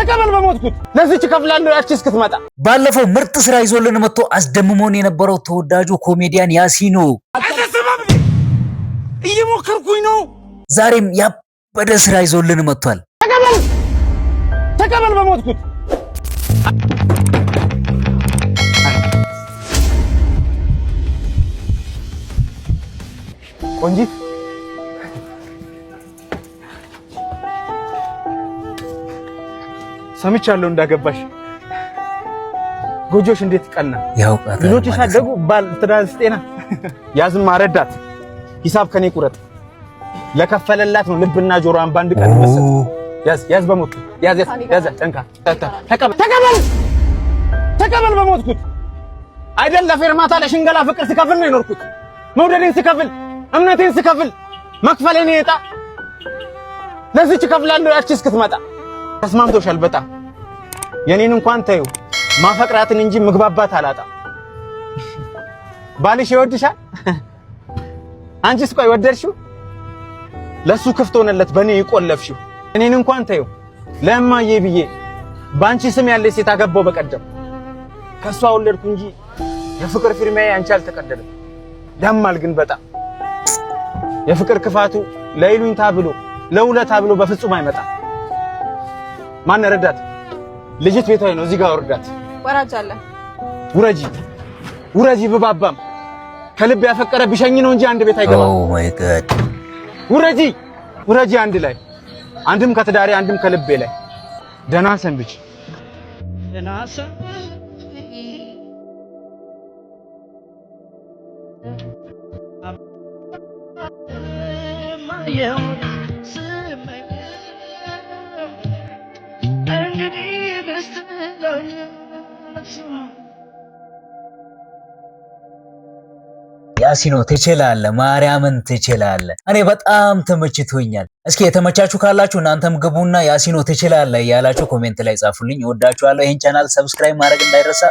ተቀበል በሞትኩት ለዚች ከፍላለሁ ያቺ እስክትመጣ። ባለፈው ምርጥ ስራ ይዞልን መጥቶ አስደምሞን የነበረው ተወዳጁ ኮሜዲያን ያሲኖ እየሞከርኩኝ ነው። ዛሬም ያበደ ስራ ይዞልን መጥቷል። ተቀበል በሞትኩት። ቆንጂት ሰምቻለሁ እንዳገባሽ። ጎጆሽ እንዴት ቀና ያውቃታል። ልጆችሽ አደጉ ባል ትዳርስ ጤና ያዝም ማረዳት ሂሳብ ከኔ ቁረጥ ለከፈለላት ነው ልብና ጆሮዋን ባንድ ቀን መስጠት። ያዝ በሞትኩት ያዝ ጠንካ ተቀበል በሞትኩት። አይደል ለፌርማታ ለሽንገላ ፍቅር ስከፍል ነው የኖርኩት። መውደዴን ስከፍል እምነቴን ስከፍል መክፈሌን የጣ ለዚች ከፍላለሁ ያቺ እስክትመጣ። ተስማምቶሻል በጣም የኔን እንኳን ታዩ ማፈቅራትን እንጂ ምግባባት አላጣ። ባልሽ ይወድሻል አንቺስ ቆይ ወደድሽው? ለሱ ክፍት ሆነለት በኔ ይቆለፍሽው። እኔን እንኳን ታዩ ለማዬ ብዬ ባንቺ ስም ያለ ሴት አገባው በቀደም። ከሷ ወለድኩ እንጂ የፍቅር ፊርማዬ አንቺ አልተቀደለም። ያማል ግን በጣም የፍቅር ክፋቱ ለይሉኝታ ብሎ ለውለታ ብሎ በፍጹም አይመጣ። ማን ረዳት? ልጅት ቤታዬ ነው እዚህ ጋር ወርዳት። ወራጅ አለ ውረጂ ብባባም ከልብ ያፈቀረ ቢሸኝ ነው እንጂ አንድ ቤት አይገባም። ኦ ማይ ጋድ ውረጂ አንድ ላይ አንድም ከትዳሬ አንድም ከልቤ ላይ ደህና ሰንብች። ያሲኖ ትችላለህ፣ ማርያምን ትችላለህ። እኔ በጣም ተመችቶኛል። እስኪ የተመቻችሁ ካላችሁ እናንተም ግቡና ያሲኖ ትችላለህ ያላችሁ ኮሜንት ላይ ጻፉልኝ። እወዳችኋለሁ። ይሄን ቻናል ሰብስክራይብ ማድረግ እንዳይረሳ።